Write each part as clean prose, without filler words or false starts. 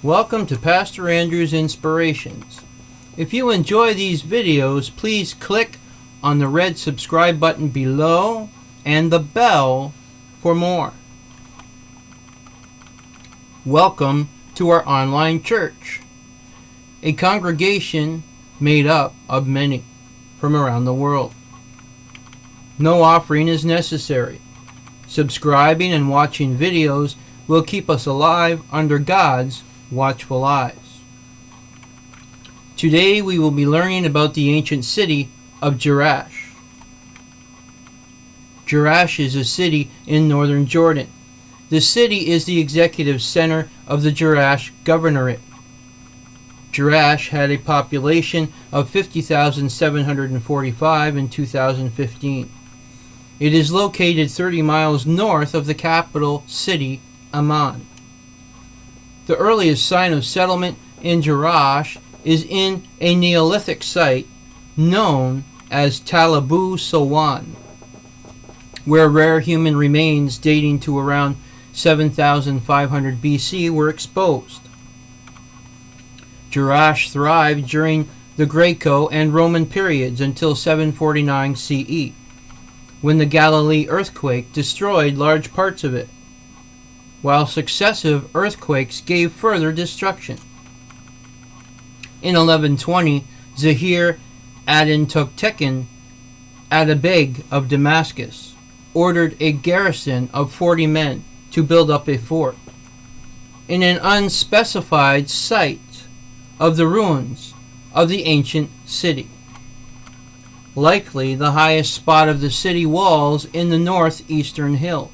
Welcome to Pastor Andrew's Inspirations. If you enjoy these videos, please click on the red subscribe button below and the bell for more. Welcome to our online church, a congregation made up of many from around the world. No offering is necessary. Subscribing and watching videos will keep us alive under God's watchful eyes. Today we will be learning about the ancient city of Jerash. Jerash is a city in northern Jordan. The city is the executive center of the Jerash Governorate. Jerash had a population of 50,745 in 2015. It is located 30 miles north of the capital city, Amman. The earliest sign of settlement in Jerash is in a Neolithic site known as Tal Abu Sowan, where rare human remains dating to around 7,500 BC were exposed. Jerash thrived during the Greco and Roman periods until 749 CE, when the Galilee earthquake destroyed large parts of it, while successive earthquakes gave further destruction. In 1120, Zahir Toghtekin, atabeg of Damascus, ordered a garrison of 40 men to build up a fort in an unspecified site of the ruins of the ancient city, likely the highest spot of the city walls in the northeastern hills.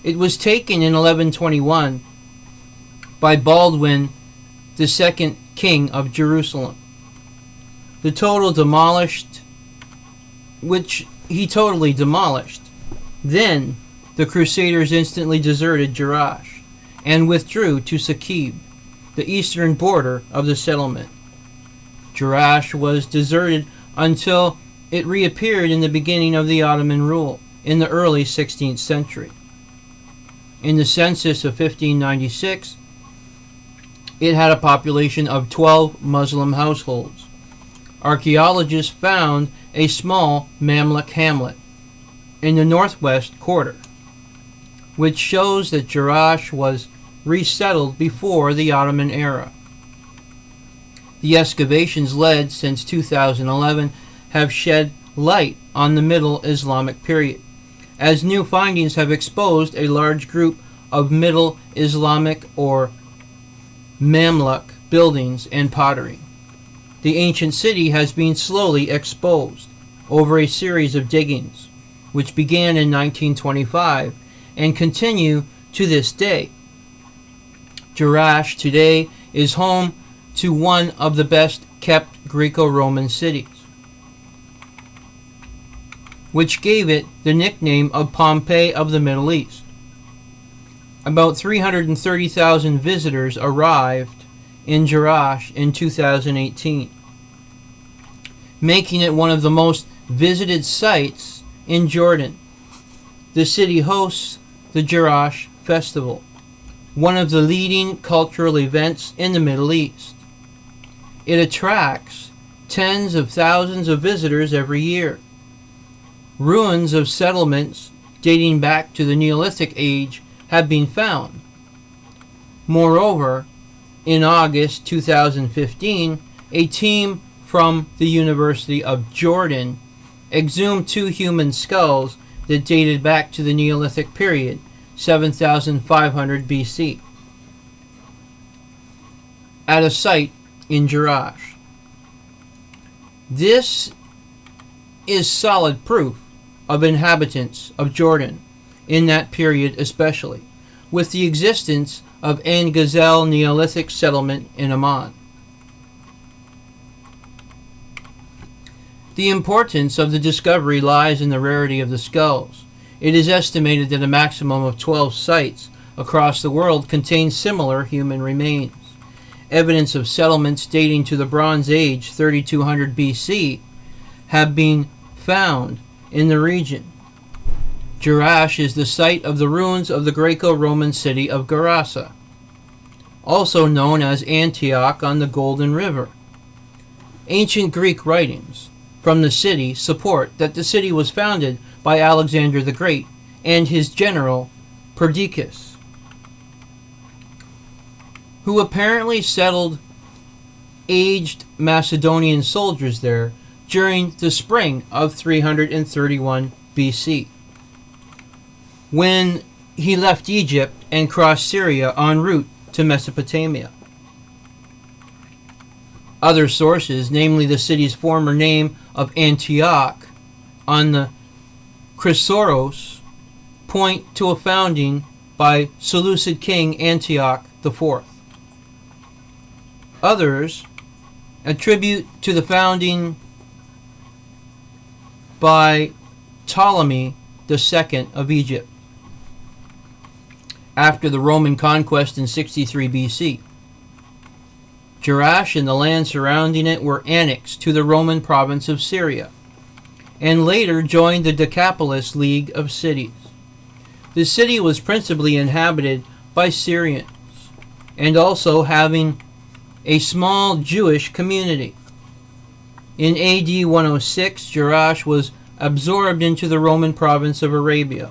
It was taken in 1121 by Baldwin II, king of Jerusalem. Which he totally demolished. Then the Crusaders instantly deserted Jerash and withdrew to Sakib, the eastern border of the settlement. Jerash was deserted until it reappeared in the beginning of the Ottoman rule in the early 16th century. In the census of 1596, it had a population of 12 Muslim households. Archaeologists found a small Mamluk hamlet in the northwest quarter, which shows that Jerash was resettled before the Ottoman era. The excavations led since 2011 have shed light on the Middle Islamic period, as new findings have exposed a large group of Middle Islamic or Mamluk buildings and pottery. The ancient city has been slowly exposed over a series of diggings, which began in 1925 and continue to this day. Jerash today is home to one of the best kept Greco-Roman cities, which gave it the nickname of Pompeii of the Middle East. About 330,000 visitors arrived in Jerash in 2018, making it one of the most visited sites in Jordan. The city hosts the Jerash Festival, one of the leading cultural events in the Middle East. It attracts tens of thousands of visitors every year. Ruins of settlements dating back to the Neolithic age have been found. Moreover, in August 2015, a team from the University of Jordan exhumed 2 human skulls that dated back to the Neolithic period, 7,500 BC, at a site in Jerash. This is solid proof of inhabitants of Jordan in that period, especially with the existence of Ein Gezel Neolithic settlement in Amman. The importance of the discovery lies in the rarity of the skulls. It is estimated that a maximum of 12 sites across the world contain similar human remains. Evidence of settlements dating to the Bronze Age, 3200 BC, have been found in the region. Jerash is the site of the ruins of the Greco-Roman city of Gerasa. also known as Antioch on the Golden River. Ancient Greek writings from the city support that the city was founded by Alexander the Great and his general Perdiccas, who apparently settled aged Macedonian soldiers there during the spring of 331 BC, when he left Egypt and crossed Syria en route to Mesopotamia. Other sources, namely the city's former name of Antioch on the Chrysoros, point to a founding by Seleucid king Antioch IV. Others attribute to the founding by Ptolemy II of Egypt after the Roman conquest in 63 BC. Jerash and the land surrounding it were annexed to the Roman province of Syria, and later joined the Decapolis League of Cities. The city was principally inhabited by Syrians, and also having a small Jewish community. In AD 106, Jerash was absorbed into the Roman province of Arabia,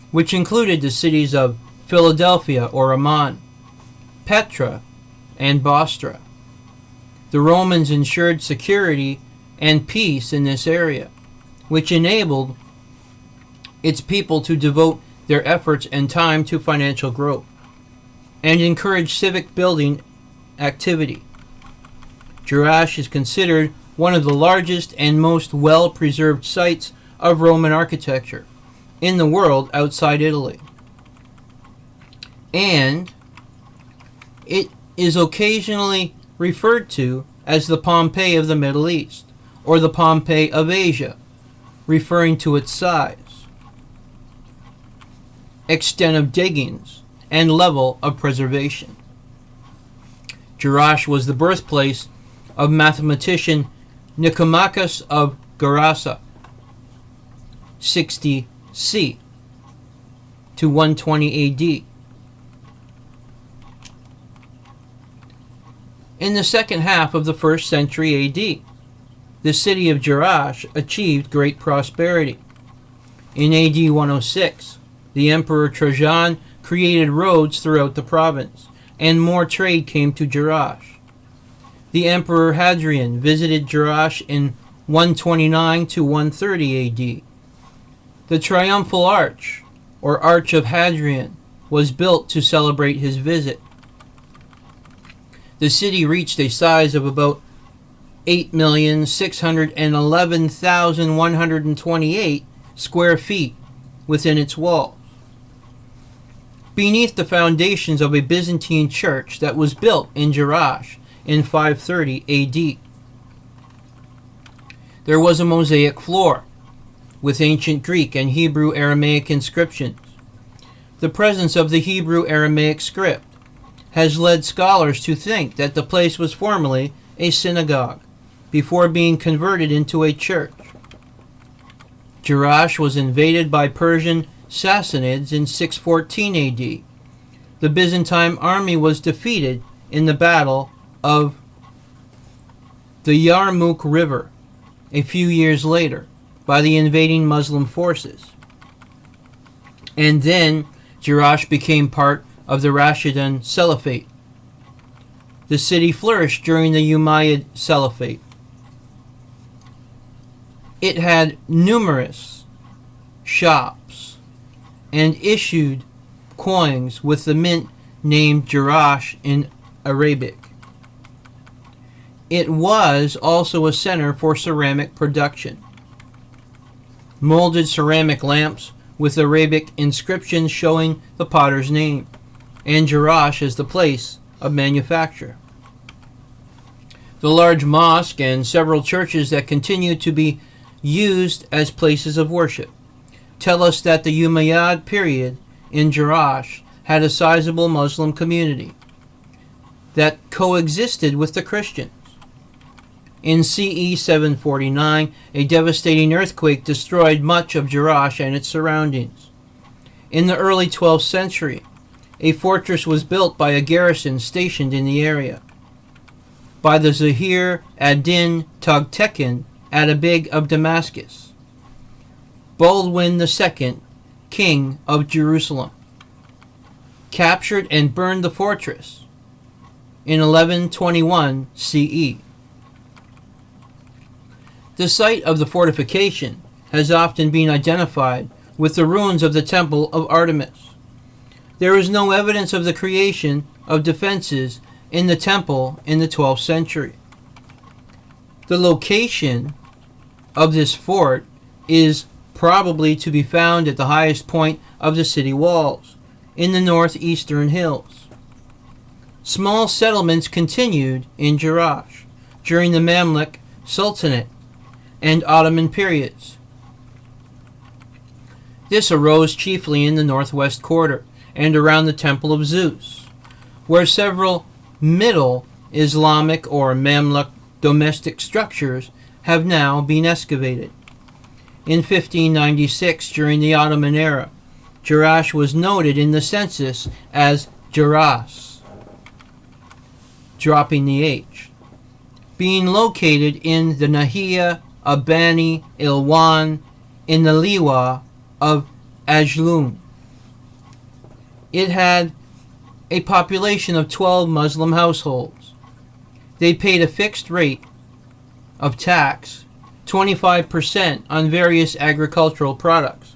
which included the cities of Philadelphia or Amman, Petra, and Bostra. The Romans ensured security and peace in this area, which enabled its people to devote their efforts and time to financial growth and encourage civic building activity. Jerash is considered one of the largest and most well-preserved sites of Roman architecture in the world outside Italy. And it is occasionally referred to as the Pompeii of the Middle East, or the Pompeii of Asia, referring to its size, extent of diggings, and level of preservation. Jerash was the birthplace of mathematician Nicomachus of Gerasa, 60 C to 120 AD. In the second half of the 1st century AD, the city of Jerash achieved great prosperity. In AD 106, the Emperor Trajan created roads throughout the province, and more trade came to Jerash. The Emperor Hadrian visited Jerash in 129 to 130 AD. The Triumphal Arch, or Arch of Hadrian, was built to celebrate his visit. The city reached a size of about 8,611,128 square feet within its walls, beneath the foundations of a Byzantine church that was built in Jerash in 530 AD. There was a mosaic floor with ancient Greek and Hebrew Aramaic inscriptions. The presence of the Hebrew Aramaic script has led scholars to think that the place was formerly a synagogue before being converted into a church. Jerash was invaded by Persian Sassanids in 614 AD. The Byzantine army was defeated in the Battle of the Yarmouk River a few years later by the invading Muslim forces. And then Jerash became part of the Rashidun Caliphate. The city flourished during the Umayyad Caliphate. It had numerous shops and issued coins with the mint named Jerash in Arabic. It was also a center for ceramic production. Molded ceramic lamps with Arabic inscriptions showing the potter's name, and Jerash as the place of manufacture. The large mosque and several churches that continue to be used as places of worship tell us that the Umayyad period in Jerash had a sizable Muslim community that coexisted with the Christians. In CE 749, a devastating earthquake destroyed much of Jerash and its surroundings. In the early 12th century, a fortress was built by a garrison stationed in the area, by the Zahir ad-Din Toghtekin atabeg of Damascus, Baldwin II, king of Jerusalem, captured and burned the fortress in 1121 CE. The site of the fortification has often been identified with the ruins of the Temple of Artemis. There is no evidence of the creation of defenses in the temple in the 12th century. The location of this fort is probably to be found at the highest point of the city walls, in the northeastern hills. Small settlements continued in Jerash during the Mamluk Sultanate and Ottoman periods. This arose chiefly in the northwest quarter and around the Temple of Zeus, where several Middle Islamic or Mamluk domestic structures have now been excavated. In 1596, during the Ottoman era, Jerash was noted in the census as Jerash, dropping the H, being located in the Nahia Abani Ilwan in the Liwa of Ajloun. It had a population of 12 Muslim households. They paid a fixed rate of tax, 25% on various agricultural products,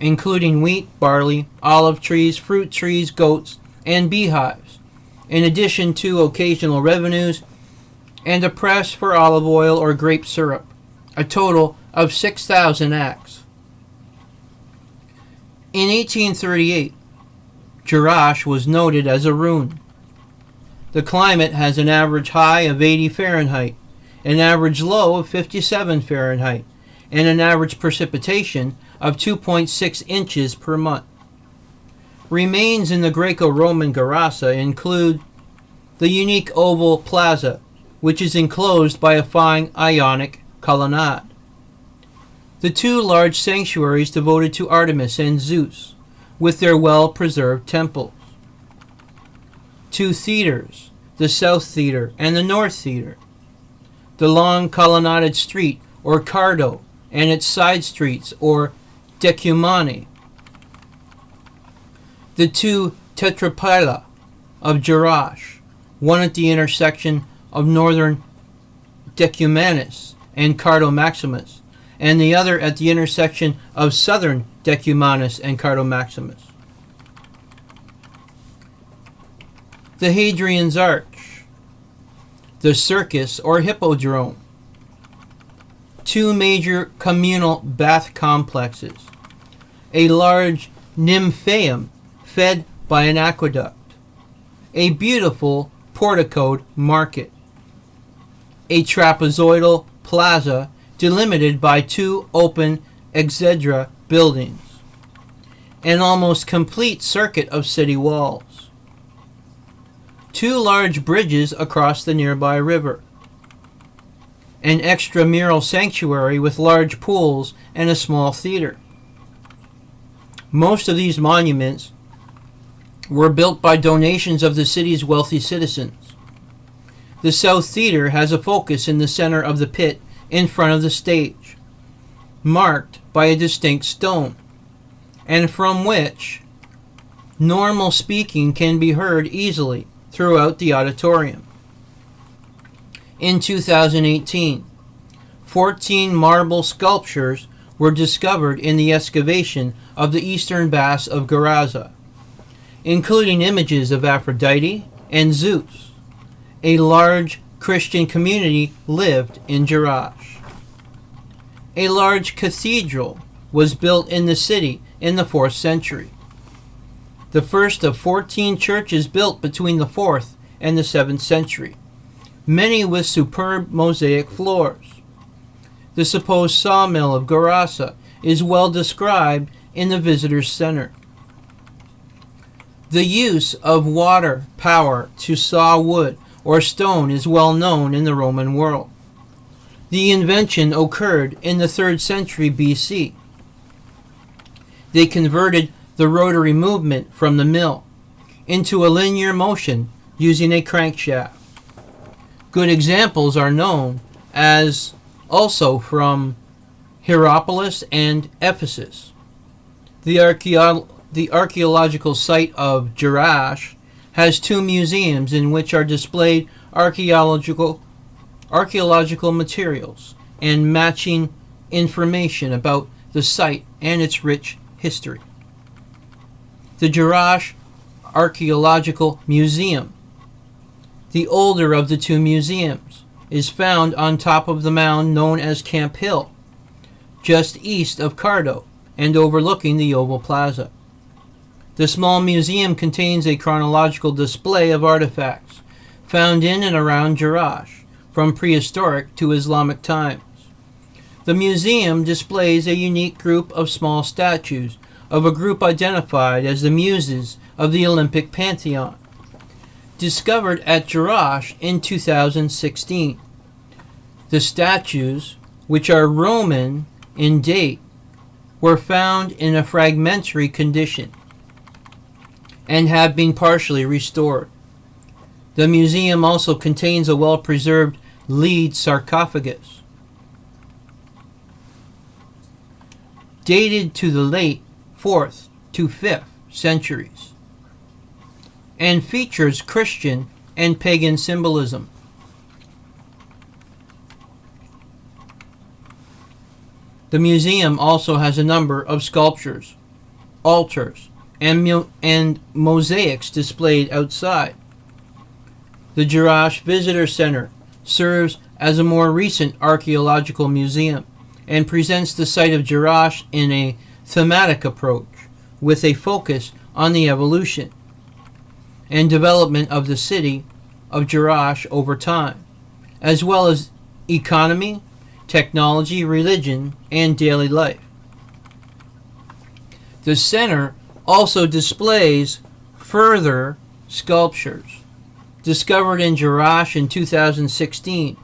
including wheat, barley, olive trees, fruit trees, goats, and beehives, in addition to occasional revenues and a press for olive oil or grape syrup, a total of 6,000 acres. In 1838, Jerash was noted as a ruin. The climate has an average high of 80 Fahrenheit, an average low of 57 Fahrenheit, and an average precipitation of 2.6 inches per month. Remains in the Greco-Roman garrison include the unique oval plaza, which is enclosed by a fine Ionic colonnade, the two large sanctuaries devoted to Artemis and Zeus, with their well-preserved temples, two theaters, the South Theater and the North Theater, the long colonnaded street or Cardo and its side streets or Decumani, the two tetrapyla of Jerash, one at the intersection of northern Decumanus and Cardo Maximus, and the other at the intersection of southern Decumanus and Cardo Maximus. The Hadrian's Arch, the Circus or Hippodrome, two major communal bath complexes, a large nymphaeum fed by an aqueduct, a beautiful porticoed market, a trapezoidal plaza delimited by two open exedra buildings, an almost complete circuit of city walls, two large bridges across the nearby river, an extramural sanctuary with large pools and a small theater. Most of these monuments were built by donations of the city's wealthy citizens. The South Theater has a focus in the center of the pit in front of the stage, marked by a distinct stone, and from which normal speaking can be heard easily throughout the auditorium. In 2018, 14 marble sculptures were discovered in the excavation of the eastern baths of Gaza, including images of Aphrodite and Zeus. A large Christian community lived in Jerash. A large cathedral was built in the city in the 4th century, the first of 14 churches built between the 4th and the 7th century, many with superb mosaic floors. The supposed sawmill of Gaza is well described in the Visitors Center. The use of water power to saw wood or stone is well known in the Roman world. The invention occurred in the 3rd century BC. They converted the rotary movement from the mill into a linear motion using a crankshaft. Good examples are known as also from Hierapolis and Ephesus. The archaeological site of Jerash has two museums in which are displayed archaeological materials and matching information about the site and its rich history. The Jerash Archaeological Museum, the older of the two museums, is found on top of the mound known as Camp Hill, just east of Cardo and overlooking the Oval Plaza. The small museum contains a chronological display of artifacts found in and around Jerash from prehistoric to Islamic times. The museum displays a unique group of small statues of a group identified as the Muses of the Olympic Pantheon, discovered at Jerash in 2016. The statues, which are Roman in date, were found in a fragmentary condition and have been partially restored. The museum also contains a well-preserved lead sarcophagus, dated to the late 4th to 5th centuries, and features Christian and pagan symbolism. The museum also has a number of sculptures, altars, and mosaics displayed outside. The Jerash Visitor Center serves as a more recent archaeological museum and presents the site of Jerash in a thematic approach with a focus on the evolution and development of the city of Jerash over time, as well as economy, technology, religion, and daily life. The center also displays further sculptures discovered in Jerash in 2016,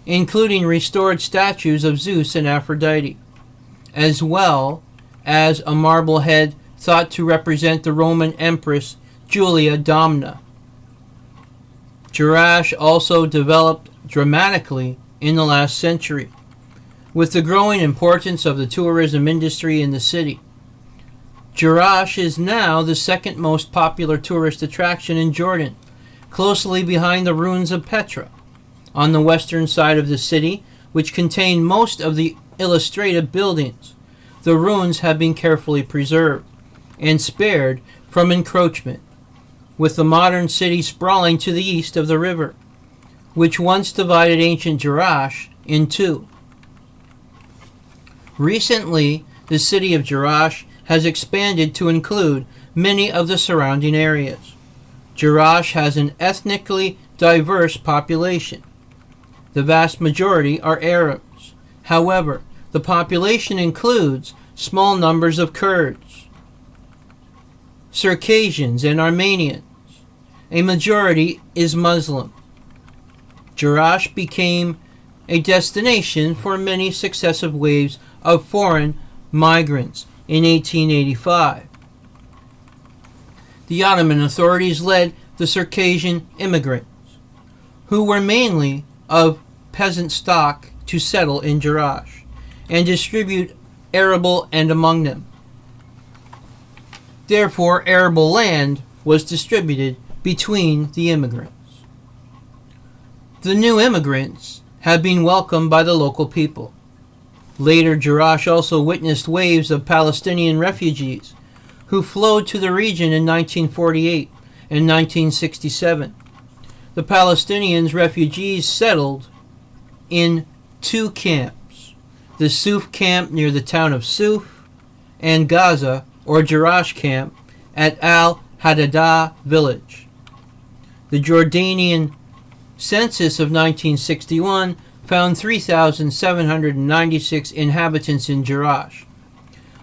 including restored statues of Zeus and Aphrodite, as well as a marble head thought to represent the Roman Empress Julia Domna. Jerash also developed dramatically in the last century, with the growing importance of the tourism industry in the city. Jerash is now the second most popular tourist attraction in Jordan, closely behind the ruins of Petra. On the western side of the city, which contain most of the illustrative buildings, the ruins have been carefully preserved and spared from encroachment, with the modern city sprawling to the east of the river, which once divided ancient Jerash in two. Recently, the city of Jerash has expanded to include many of the surrounding areas. Jerash has an ethnically diverse population. The vast majority are Arabs. However, the population includes small numbers of Kurds, Circassians, and Armenians. A majority is Muslim. Jerash became a destination for many successive waves of foreign migrants in 1885. The Ottoman authorities led the Circassian immigrants, who were mainly of peasant stock, to settle in Jerash and distribute arable and among them. Therefore, arable land was distributed between the immigrants. The new immigrants have been welcomed by the local people. Later, Jerash also witnessed waves of Palestinian refugees who flowed to the region in 1948 and 1967. The Palestinians refugees settled in two camps, the Suf camp near the town of Suf, and Gaza or Jerash camp at Al-Hadadah village. The Jordanian census of 1961 found 3,796 inhabitants in Jerash,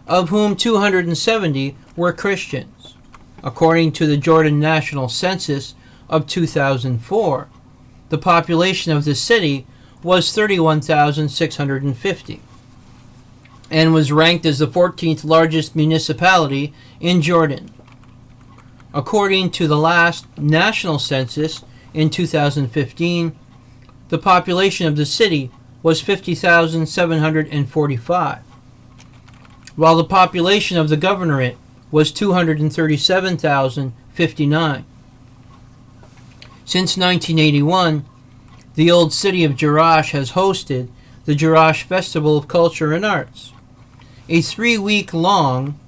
of whom 270 were Christians. According to the Jordan National Census of 2004, the population of the city was 31,650. and was ranked as the 14th largest municipality in Jordan. According to the last national census in 2015, the population of the city was 50,745, while the population of the governorate was 237,059. Since 1981, the old city of Jerash has hosted the Jerash Festival of Culture and Arts, a 3-week-long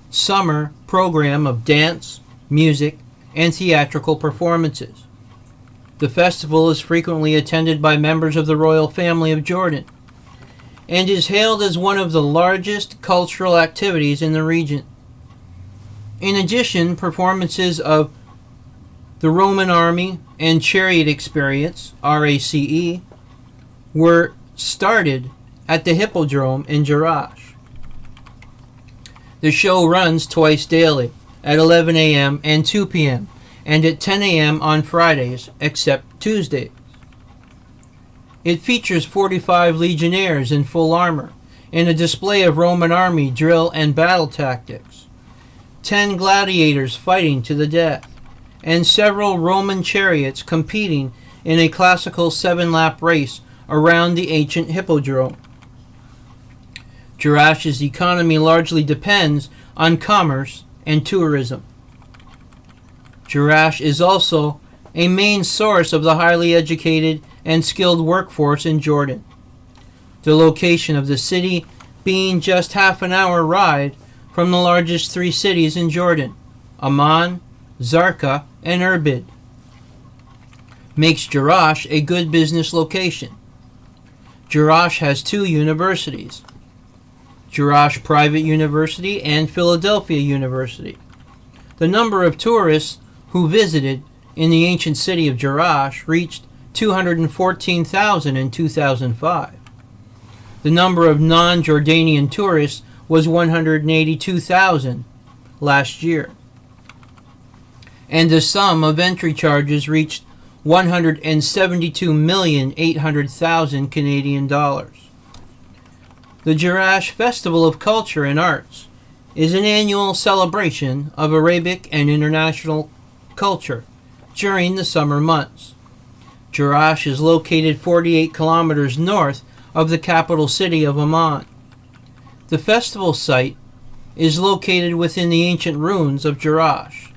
summer program of dance, music, and theatrical performances. The festival is frequently attended by members of the royal family of Jordan and is hailed as one of the largest cultural activities in the region. In addition, performances of the Roman Army and Chariot Experience, RACE, were started at the Hippodrome in Jerash. The show runs twice daily, at 11 a.m. and 2 p.m., and at 10 a.m. on Fridays, except Tuesdays. It features 45 legionnaires in full armor, and a display of Roman army drill and battle tactics, 10 gladiators fighting to the death, and several Roman chariots competing in a classical 7-lap race around the ancient Hippodrome. Jerash's economy largely depends on commerce and tourism. Jerash is also a main source of the highly educated and skilled workforce in Jordan, the location of the city being just half an hour ride from the largest 3 cities in Jordan, Amman, Zarqa, and Irbid, makes Jerash a good business location. Jerash has 2 universities, Jerash Private University and Philadelphia University. The number of tourists who visited in the ancient city of Jerash reached 214,000 in 2005. The number of non-Jordanian tourists was 182,000 last year. And the sum of entry charges reached 172,800,000 Canadian dollars. The Jerash Festival of Culture and Arts is an annual celebration of Arabic and international culture during the summer months. Jerash is located 48 kilometers north of the capital city of Amman. The festival site is located within the ancient ruins of Jerash,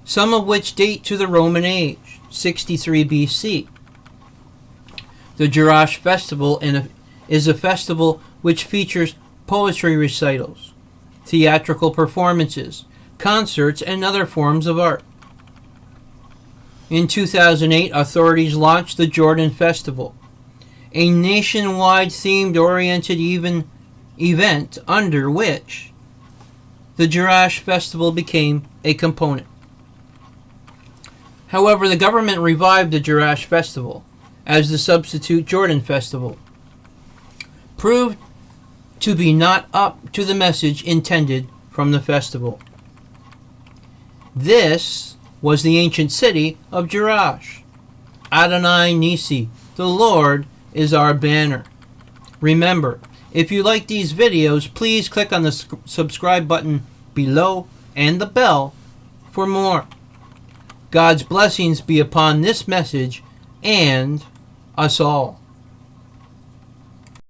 some of which date to the Roman age, 63 BC. The Jerash Festival is a festival which features poetry recitals, theatrical performances, concerts, and other forms of art. In 2008, authorities launched the Jordan Festival, a nationwide themed-oriented event under which the Jerash Festival became a component. However, the government revived the Jerash Festival as the substitute Jordan Festival, proved to be not up to the message intended from the festival. This was the ancient city of Jerash. Adonai Nisi, the Lord is our banner. Remember, if you like these videos, please click on the subscribe button below and the bell for more. God's blessings be upon this message and us all.